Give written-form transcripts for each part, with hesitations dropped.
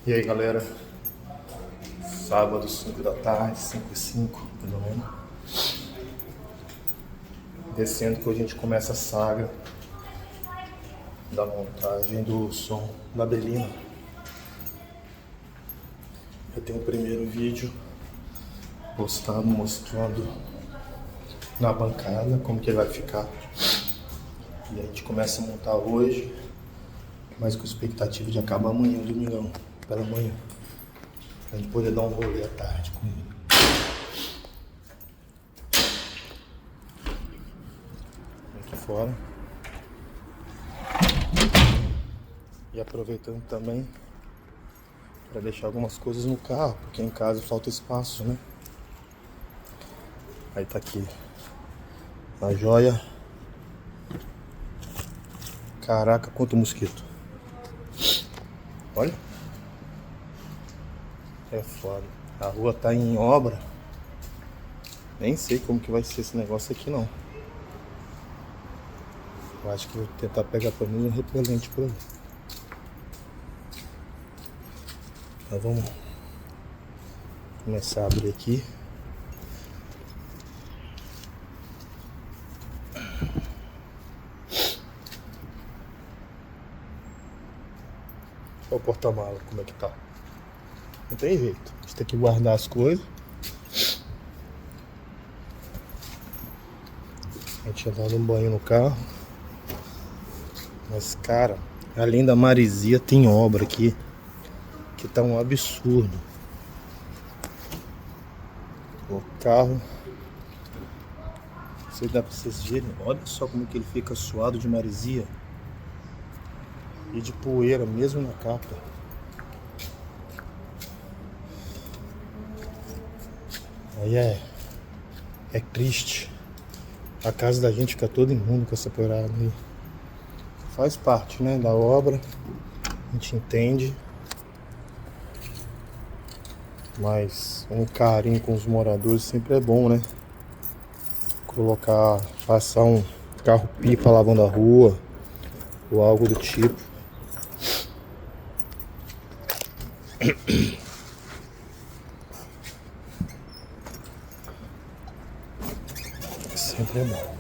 E aí galera, sábado 5 da tarde, 5h05 pelo menos. Descendo que hoje a gente começa a saga da montagem do som da Belina. Eu tenho o primeiro vídeo postado mostrando na bancada como que ele vai ficar. E a gente começa a montar hoje, mas com expectativa de acabar amanhã, domingão, pela manhã. Pra gente poder dar um rolê à tarde com ele. Aqui fora. E aproveitando também para deixar algumas coisas no carro, porque em casa falta espaço, né? Aí tá aqui a joia. Caraca, quanto mosquito. Olha. É foda. A rua tá em obra. Nem sei como que vai ser esse negócio aqui não. Eu acho que vou tentar pegar pelo menos um repelente por aí. Então vamos começar a abrir aqui. Olha o porta-mala, como é que tá. Não tem jeito, a gente tem que guardar as coisas. A gente já dá um banho no carro. Mas cara, além da maresia tem obra aqui que tá um absurdo. O carro, não sei se dá pra vocês verem, olha só como que ele fica suado de maresia e de poeira mesmo na capa. Aí é triste. A casa da gente fica toda imunda com essa poeirada aí. Faz parte, né, da obra. A gente entende. Mas um carinho com os moradores sempre é bom, né? Passar um carro-pipa lavando a rua ou algo do tipo. Sempre é bom.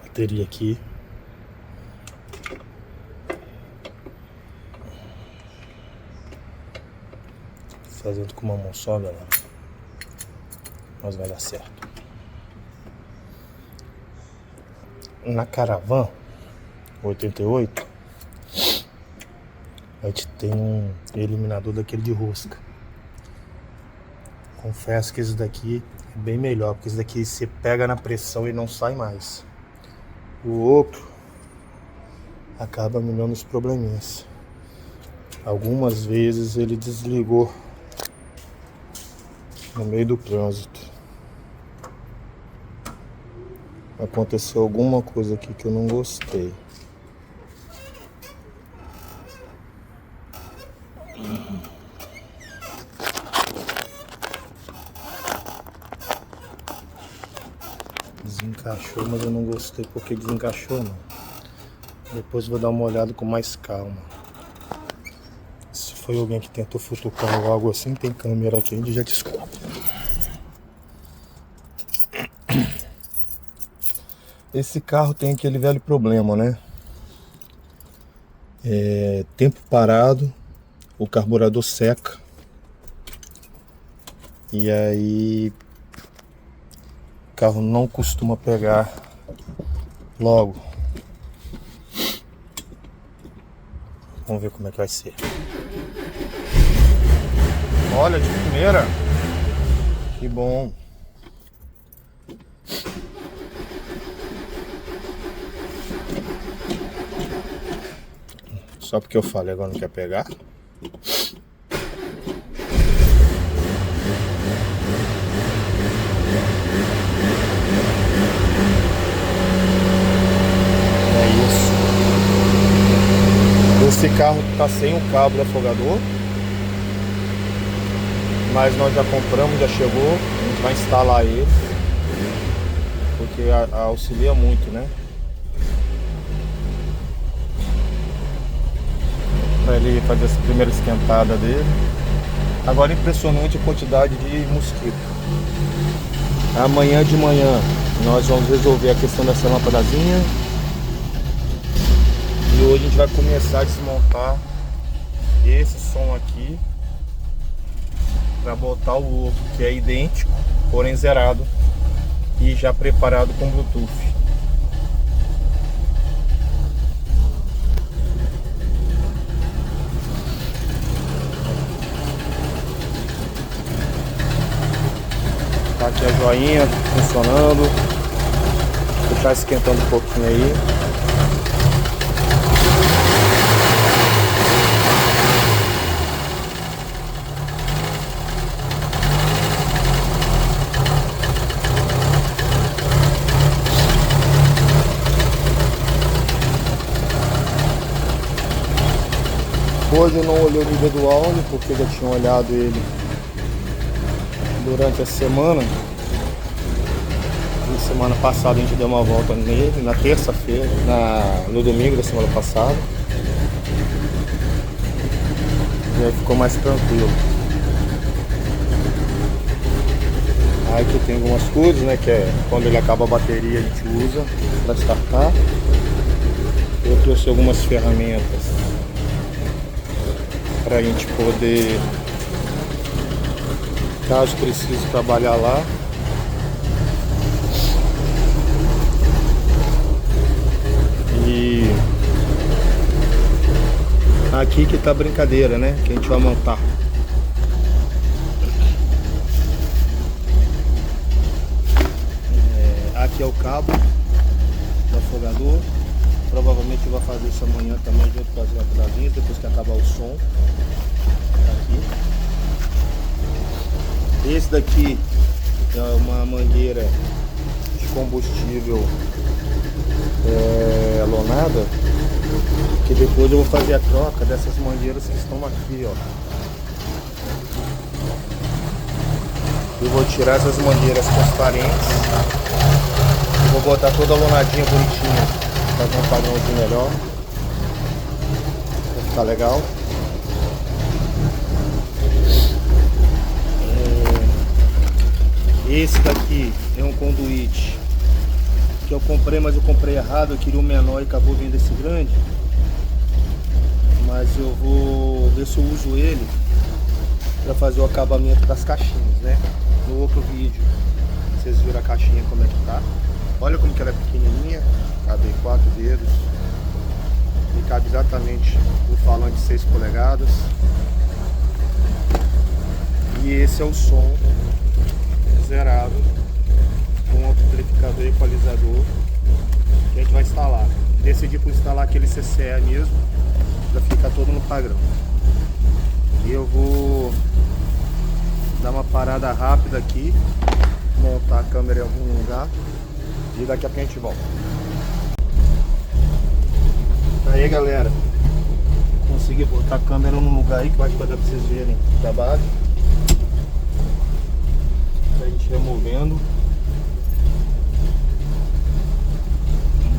Bateria aqui. Fazendo com uma mão só, galera. Mas vai dar certo. Na Caravan 88 a gente tem um eliminador daquele de rosca. Confesso que esse daqui é bem melhor, porque esse daqui você pega na pressão e não sai mais. O outro acaba me dando os probleminhas. Algumas vezes ele desligou no meio do trânsito. Aconteceu alguma coisa aqui que eu não gostei. Desencaixou, mas eu não gostei porque desencaixou não. Depois vou dar uma olhada com mais calma. Se foi alguém que tentou futucar ou algo assim, tem câmera aqui, a gente já descobre. Esse carro tem aquele velho problema, né? Tempo parado, o carburador seca. E aí o carro não costuma pegar logo. Vamos ver como é que vai ser. Olha, de primeira. Que bom. Só porque eu falei agora não quer pegar. É isso. Esse carro tá sem o cabo do afogador. mas nós já compramos, já chegou. A gente vai instalar ele, porque auxilia muito, né? Para ele fazer essa primeira esquentada dele. Agora impressionante a quantidade de mosquito. Amanhã de manhã nós vamos resolver a questão dessa lâmpadazinha. E hoje a gente vai começar a desmontar esse som aqui para botar o outro, que é idêntico, porém zerado e já preparado com Bluetooth. Tá aqui a joinha funcionando. Vou deixar esquentando um pouquinho aí. Hoje eu não olhei o nível do óleo, porque eu já tinha olhado ele durante a semana. Na semana passada a gente deu uma volta nele, na terça-feira, no domingo da semana passada. E aí ficou mais tranquilo. Aí que tem algumas coisas, né, que é quando ele acaba a bateria a gente usa para startar. Eu trouxe algumas ferramentas para a gente poder, caso precise trabalhar lá. E aqui que tá a brincadeira, né, que a gente vai montar. Aqui é o cabo do afogador. Provavelmente eu vou fazer isso amanhã também junto com as lâmpadazinhas, depois que acabar o som. Aqui. Esse daqui é uma mangueira de combustível lonada, que depois eu vou fazer a troca dessas mangueiras que estão aqui, ó. Eu vou tirar essas mangueiras transparentes e vou botar toda a lonadinha bonitinha, fazer um padrãozinho melhor, vai ficar legal. Esse daqui é um conduíte que eu comprei, mas eu comprei errado. Eu queria o menor e acabou vindo esse grande. Mas eu vou ver se eu uso ele para fazer o acabamento das caixinhas, né? No outro vídeo vocês viram a caixinha como é que tá. Olha como que ela é pequenininha, cabe 4 dedos e cabe exatamente no falante de 6 polegadas. E esse é o som zerado com amplificador e equalizador que a gente vai instalar. Decidi por instalar aquele CCE mesmo, para ficar todo no padrão. E eu vou dar uma parada rápida aqui, montar a câmera em algum lugar e daqui a pouco a gente volta. Aí galera, consegui botar a câmera num lugar aí que eu acho que vai dar pra vocês verem o trabalho. A gente removendo,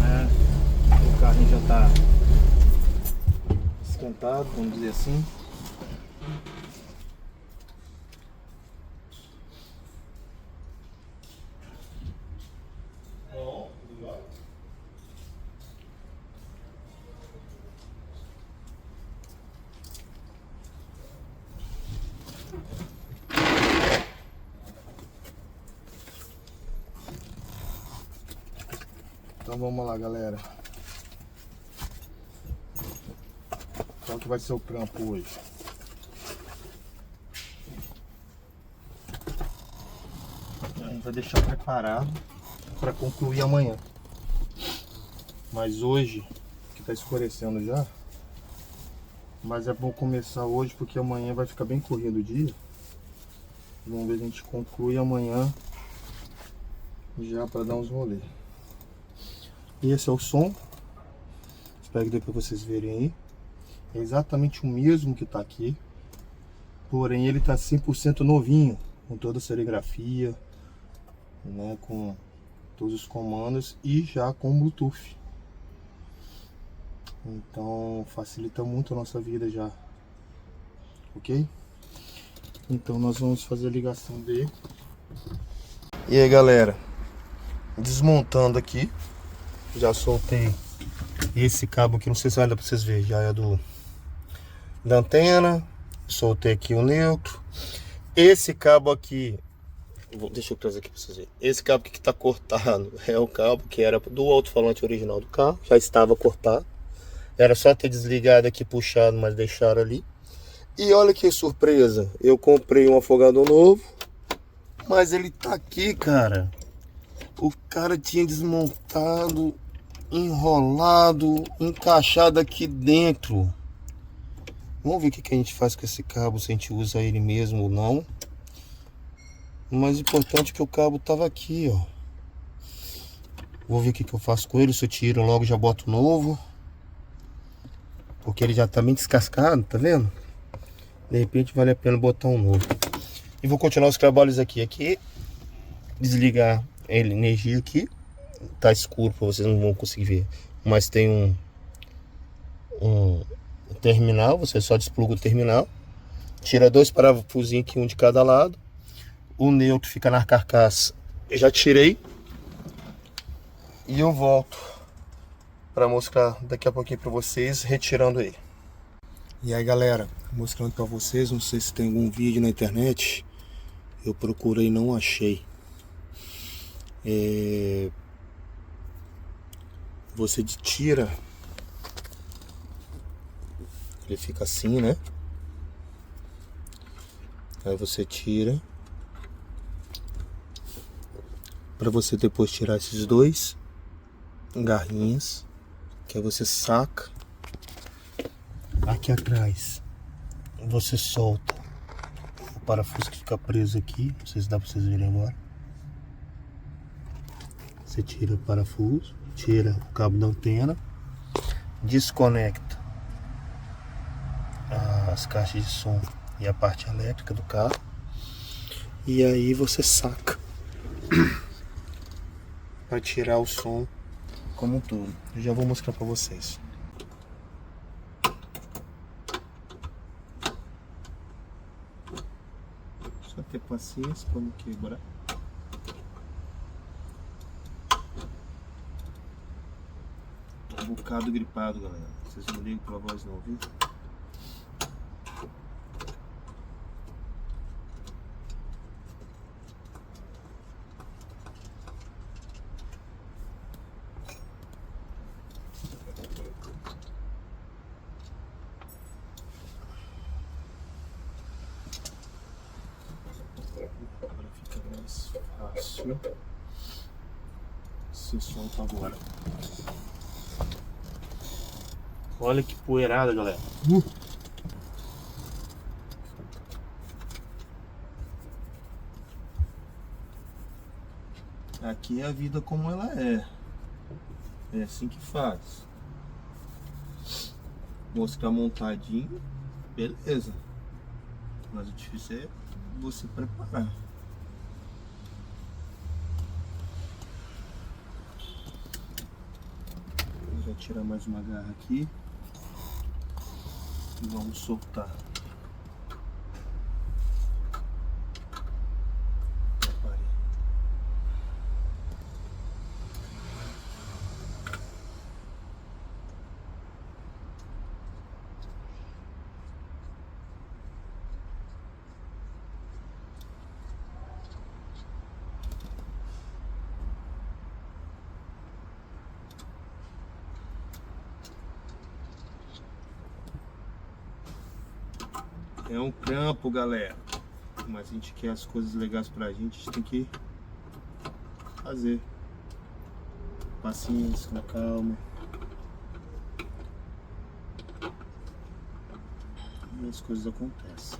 né? O carrinho já tá esquentado, vamos dizer assim. Então vamos lá, galera. Qual que vai ser o trampo hoje? A gente vai deixar preparado para concluir amanhã. Mas hoje, que tá escurecendo já, mas é bom começar hoje porque amanhã vai ficar bem corrido o dia. Vamos ver se a gente conclui amanhã já para dar uns rolês. Esse é o som, espero que depois vocês verem aí. É exatamente o mesmo que tá aqui, Porém ele tá 100% novinho, com toda a serigrafia, né, com todos os comandos e já com Bluetooth. Então facilita muito a nossa vida já, ok? Então nós vamos fazer a ligação dele. E aí galera, desmontando aqui, já soltei esse cabo aqui, não sei se vai dar pra vocês verem, já é da antena. Soltei aqui o neutro. Esse cabo aqui, deixa eu trazer aqui pra vocês verem. Esse cabo aqui que tá cortado é o cabo que era do alto-falante original do carro, já estava cortado. Era só ter desligado aqui, puxado, mas deixaram ali. E olha que surpresa, eu comprei um afogador novo, mas ele tá aqui, cara. O cara tinha desmontado, enrolado, encaixado aqui dentro. Vamos ver o que a gente faz com esse cabo, se a gente usa ele mesmo ou não. O mais importante é que o cabo tava aqui, ó. Vou ver o que eu faço com ele, se eu tiro logo já boto novo. Porque ele já tá bem descascado, tá vendo? De repente vale a pena botar um novo. E vou continuar os trabalhos aqui. Aqui, desligar a energia aqui. Tá escuro, vocês não vão conseguir ver. Mas tem um terminal, você só despluga o terminal, tira dois parafusinhos aqui, um de cada lado. O neutro fica na carcaça, eu já tirei e eu volto para mostrar daqui a pouquinho para vocês retirando ele. E aí galera, mostrando para vocês, não sei se tem algum vídeo na internet, eu procurei e não achei. Você tira, ele fica assim, né? Aí você tira, para você depois tirar esses dois garrinhas, que aí você saca. Aqui atrás você solta o parafuso que fica preso aqui, não sei se dá para vocês verem agora. Você tira o parafuso, tira o cabo da antena, desconecta as caixas de som e a parte elétrica do carro, e aí você saca para tirar o som como um todo. Eu já vou mostrar para vocês. Só ter paciência para não quebrar. Tô um bocado gripado, galera. Vocês não ligam pela voz não, viu? Agora fica mais fácil. Se solta agora. Olha que poeirada, galera. Aqui é a vida como ela é. É assim que faz. Mostrar montadinho, beleza. Mas o difícil é você preparar. Vou tirar mais uma garra aqui e vamos soltar. É um trampo, galera, mas a gente quer as coisas legais pra gente, a gente tem que fazer. Paciência, com calma. E as coisas acontecem.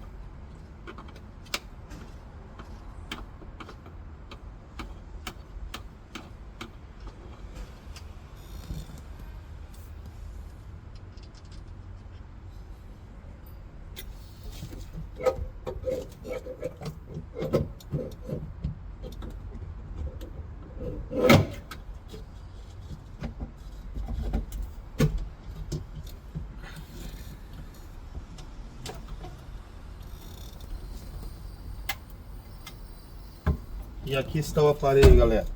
E aqui está o aparelho, galera.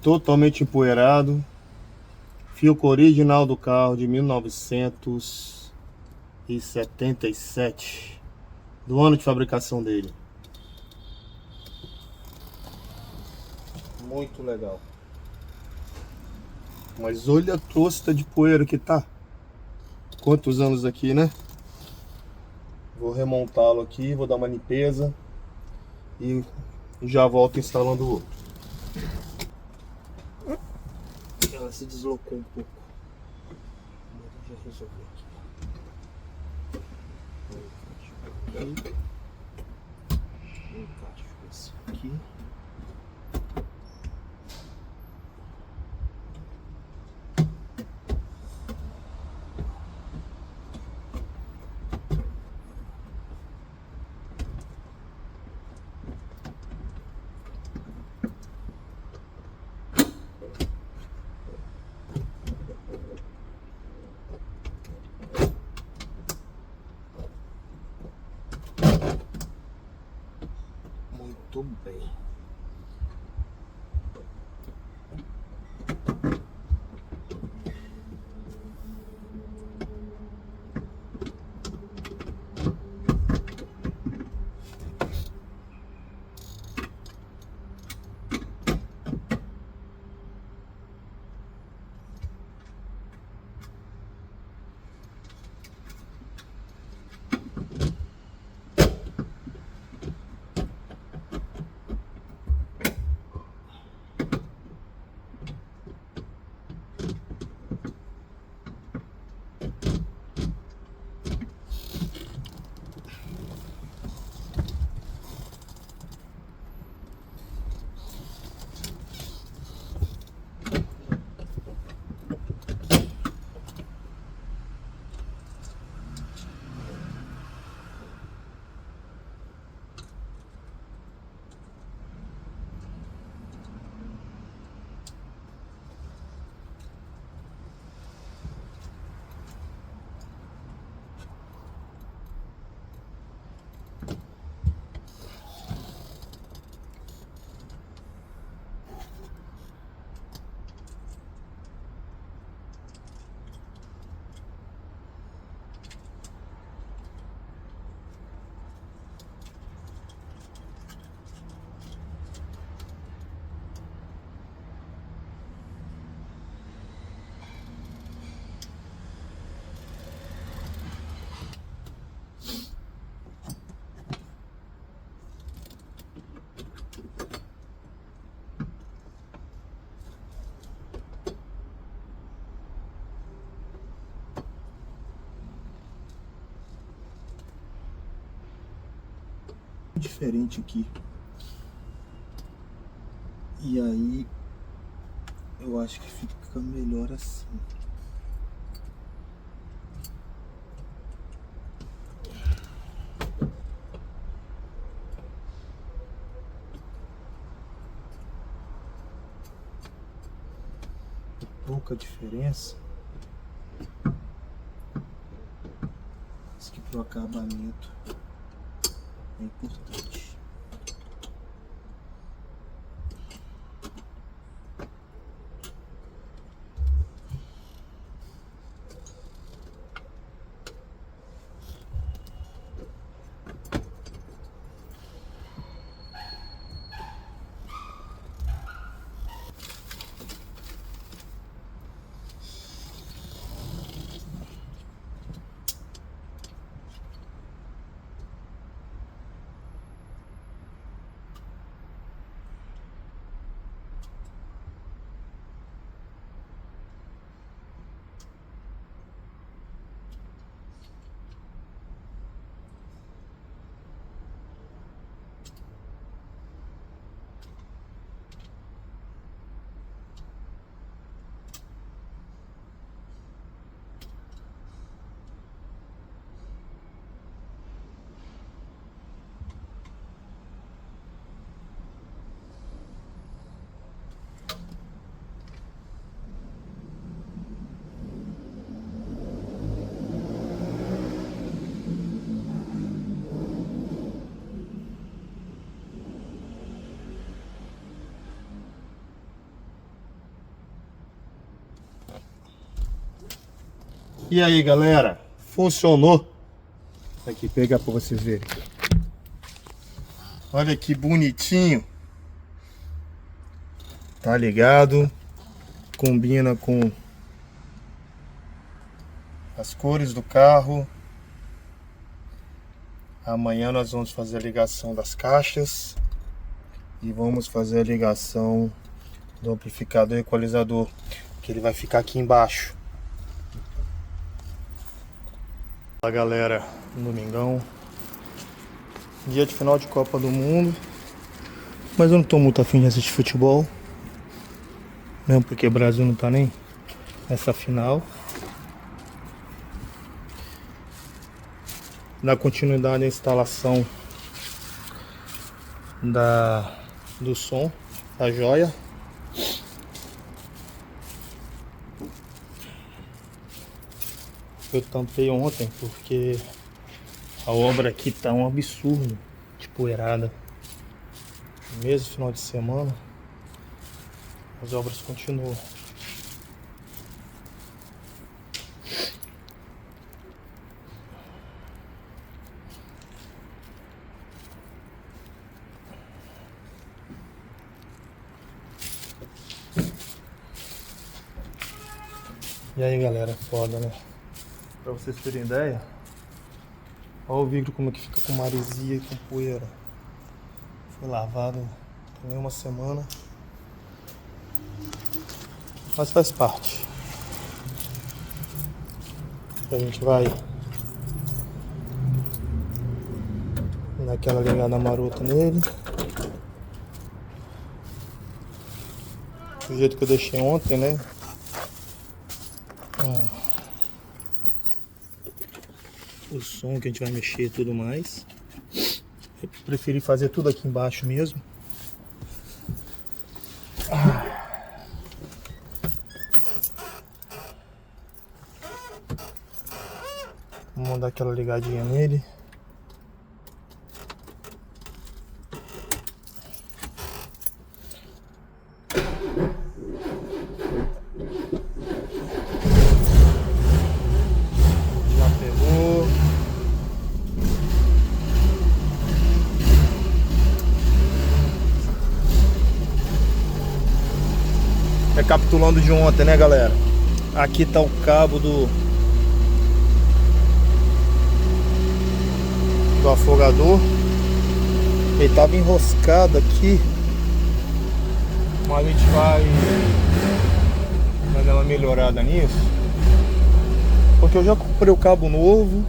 Totalmente empoeirado. Filco original do carro de 1977. Do ano de fabricação dele. Muito legal. Mas olha a crosta de poeira que tá. Quantos anos aqui, né? Vou remontá-lo aqui, vou dar uma limpeza e já volto instalando o outro. Ela se deslocou um pouco. Já resolvi aqui. Encaixo esse aqui. Muito bem. Diferente aqui. E aí eu acho que fica melhor assim. Pouca diferença. Isso aqui pro acabamento é importante. E aí, galera, funcionou? Aqui, pegar para vocês verem. Olha que bonitinho. Tá ligado? Combina com as cores do carro. Amanhã nós vamos fazer a ligação das caixas e vamos fazer a ligação do amplificador e equalizador, que ele vai ficar aqui embaixo. Fala galera, domingão, dia de final de Copa do Mundo, mas eu não tô muito afim de assistir futebol, mesmo porque o Brasil não tá nem nessa final. Na continuidade da instalação do som da joia. Eu tampei ontem porque a obra aqui tá um absurdo de poeirada. Mesmo final de semana, as obras continuam. E aí galera, foda, né? Pra vocês terem ideia, olha o vidro como é que fica com maresia e com poeira. Foi lavado tem uma semana, mas faz parte. A gente vai dar aquela ligada marota nele, do jeito que eu deixei ontem, né? O som que a gente vai mexer e tudo mais. Eu preferi fazer tudo aqui embaixo mesmo. Vamos dar aquela ligadinha nele. Recapitulando de ontem, né galera? Aqui tá o cabo do afogador. Ele tava enroscado aqui, mas a gente vai dar uma melhorada nisso, porque eu já comprei o cabo novo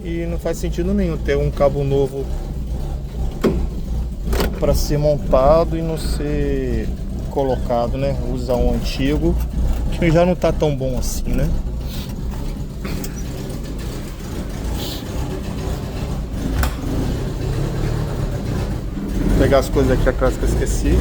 e não faz sentido nenhum ter um cabo novo para ser montado e não ser colocado, né? Usar um antigo que já não tá tão bom assim, né? Vou pegar as coisas aqui atrás que eu esqueci.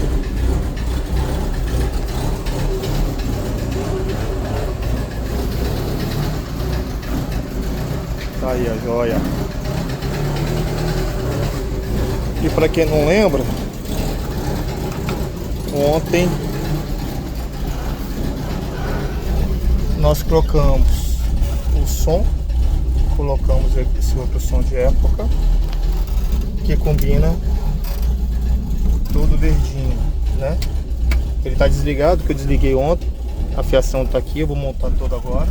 Tá aí a joia. E para quem não lembra, ontem nós trocamos o som, colocamos esse outro som de época que combina todo verdinho, né? Ele tá desligado, que eu desliguei ontem. A fiação tá aqui, eu vou montar toda agora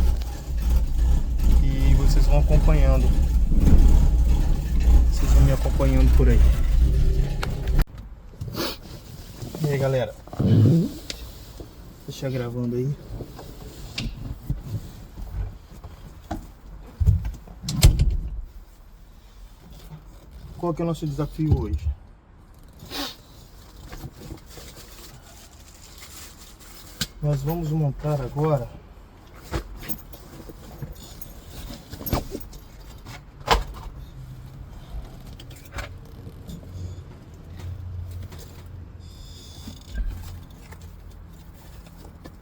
e vocês vão acompanhando. Vocês vão me acompanhando por aí. E aí galera, deixa gravando aí. Qual que é o nosso desafio hoje? Nós vamos montar agora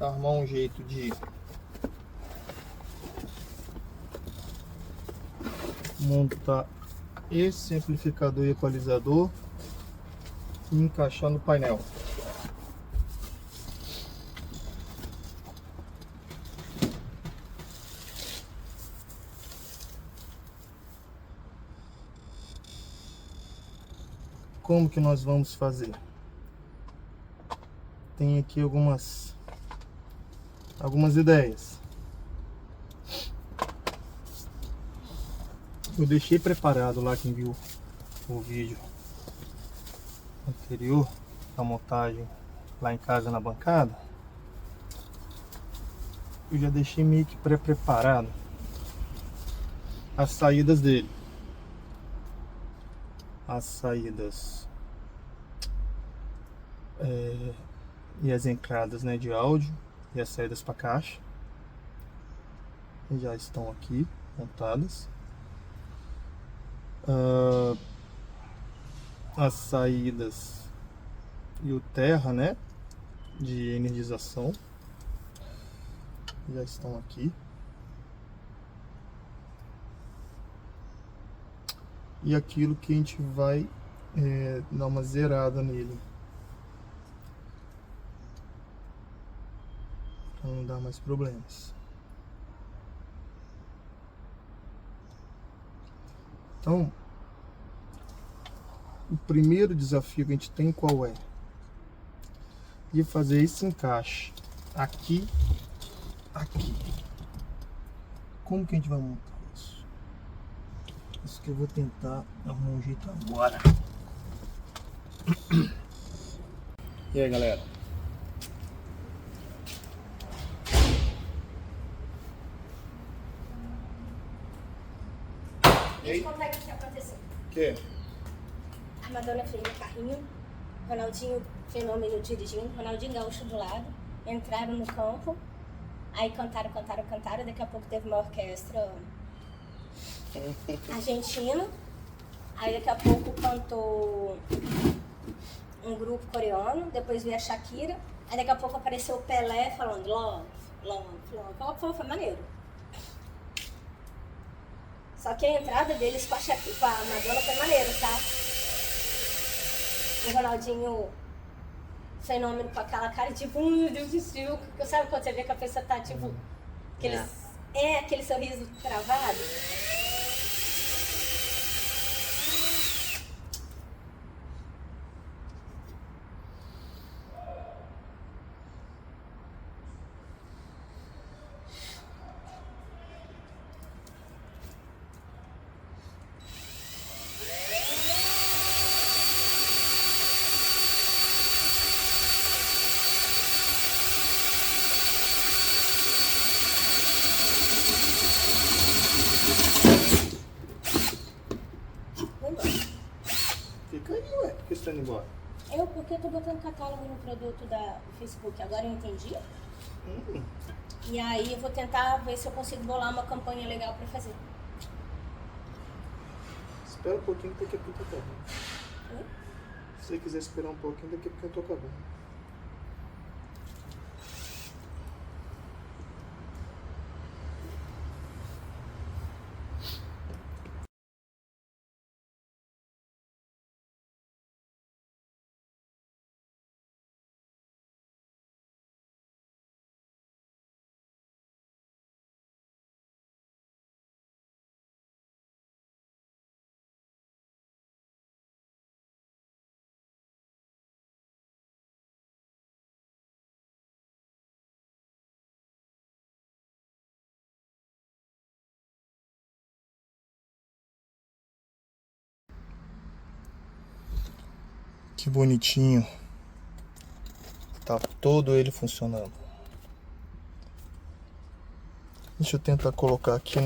armar um jeito de montar esse amplificador e equalizador e encaixar no painel. como que nós vamos fazer? Tem aqui algumas ideias. Eu deixei preparado lá, quem viu o vídeo anterior, a montagem lá em casa na bancada. Eu já deixei meio que pré-preparado as saídas dele. As saídas e as entradas, né, de áudio e as saídas para caixa já estão aqui montadas. As saídas e o terra, né, de energização já estão aqui. E aquilo que a gente vai dar uma zerada nele, para não dar mais problemas. Então, o primeiro desafio que a gente tem qual é? De fazer esse encaixe aqui, aqui. Como que a gente vai montar isso? Isso que eu vou tentar arrumar um jeito agora. E aí, galera? Deixa eu contar o que aconteceu. O que? A Madonna fez no carrinho, Ronaldinho Fenômeno dirigindo, Ronaldinho Gaúcho do lado, entraram no campo, aí cantaram, daqui a pouco teve uma orquestra argentina, aí daqui a pouco cantou um grupo coreano, depois veio a Shakira, aí daqui a pouco apareceu o Pelé falando love, love, love, foi maneiro. Só que a entrada deles com a Madonna foi maneiro, tá? O Ronaldinho Fenômeno com aquela cara tipo, meu Deus do céu. Sabe quando você vê que a pessoa tá tipo, aquele sorriso travado? Fica aí, ué. Por que você tá indo embora? Porque eu tô botando catálogo no produto do Facebook, agora eu entendi. E aí eu vou tentar ver se eu consigo bolar uma campanha legal pra fazer. Espera um pouquinho, daqui a pouco eu tô acabando. Se você quiser esperar um pouquinho, daqui a pouco eu tô acabando. Que bonitinho. Tá todo ele funcionando. Deixa eu tentar colocar aqui